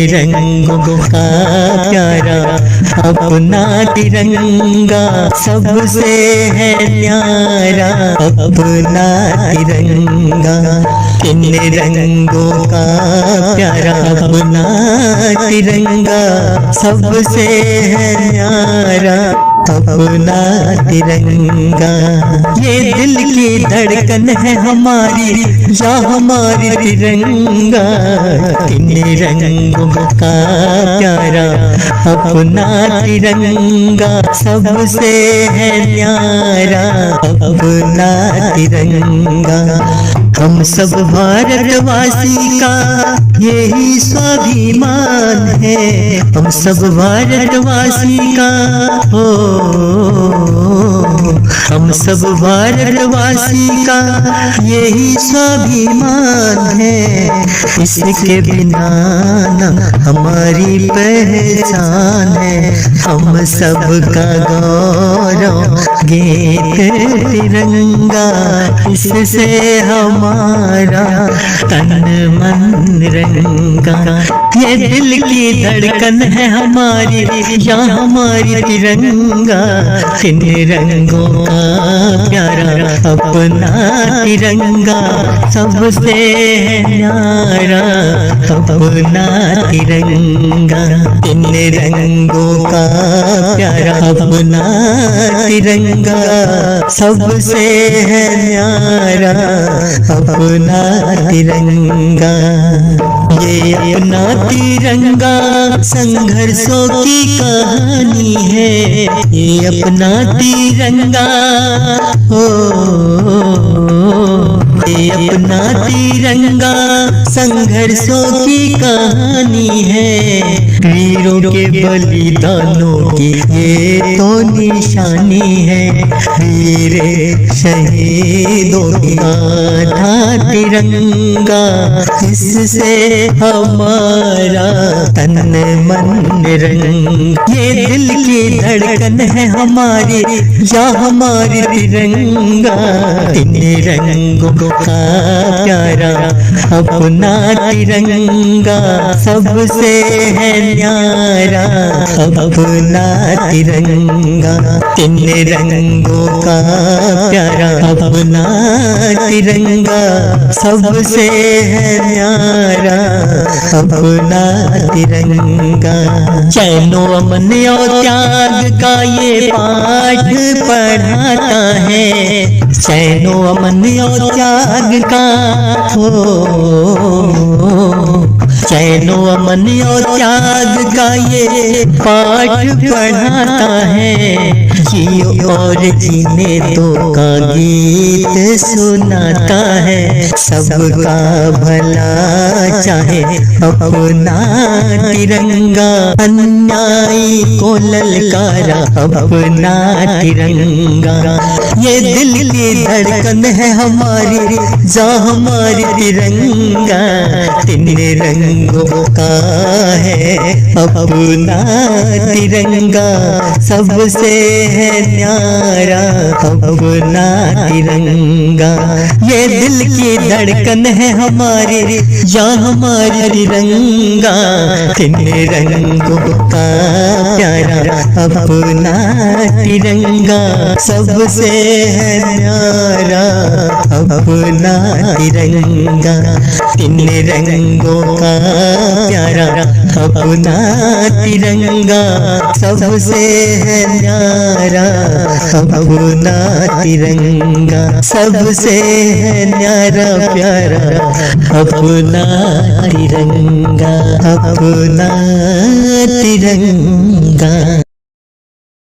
रंगों का प्यारा अपना तिरंगा सबसे है न्यारा अपना तिरंगा। इन रंगों का प्यारा अपना तिरंगा सबसे है न्यारा अपना तिरंगा। ये दिल की धड़कन है हमारी या हमारी तिरंगा। इन रंगों का प्यारा अपना तिरंगा सबसे है न्यारा अपना तिरंगा। हम सब भारतवासी का यही स्वाभिमान है। हम सब भारतवासी का हो, हम सब भारतवासी का यही स्वाभिमान है। इसके बिना न हमारी पहचान है। हम सब का गौरव गीत तिरंगा, इससे हमारा तन मन रंगा। ये दिल की धड़कन है हमारी या हमारी तिरंगा। इन रंगों का प्यारा अपना तिरंगा सबसे न्यारा अपना तिरंगा। इन रंगों का प्यारा अपना तिरंगा सबसे है न्यारा अपना तिरंगा। ये अपना तिरंगा संघर्षों की कहानी है। ये अपना तिरंगा हो, ये अपना तिरंगा संघर्षों की कहानी है। वीरों के बलिदानों की ये तो निशानी है। वीर शहीदों की गाथा तिरंगा, इससे हमारा तन मन रंग। ये दिल की धड़कन है हमारी या हमारी तिरंगा। इन रंगों का प्यारा अपना तिरंगा सबसे है न्यारा अपना तिरंगा। इन रंगों का प्यारा अपना तिरंगा सबसे है न्यारा अपना तिरंगा। चैनो अमन और त्याग का ये पाठ पढ़ाता है। चैनो अमन और त्याग का हो, चैनो अमन और त्याग का ये पाठ पढ़ाता है। जियो और जीने दो का गीत सुनाता है। सबका भला चाहे अपना तिरंगा, अन्यायी को ललकारा अपना तिरंगा। ये दिल की धड़कन है हमारी जा हमारी तिरंगा। इन रंगों का है अपना तिरंगा सबसे है न्यारा अपना तिरंगा। ये दिल की धड़कन है हमारी या हमारी तिरंगा। इन रंगों का प्यारा अपना तिरंगा सबसे है न्यारा अपना तिरंगा। इन रंगों का प्यारा अपना तिरंगा सबसे है न्यारा अपना तिरंगा। सबसे है न्यारा प्यारा अपना तिरंगा अपना तिरंगा।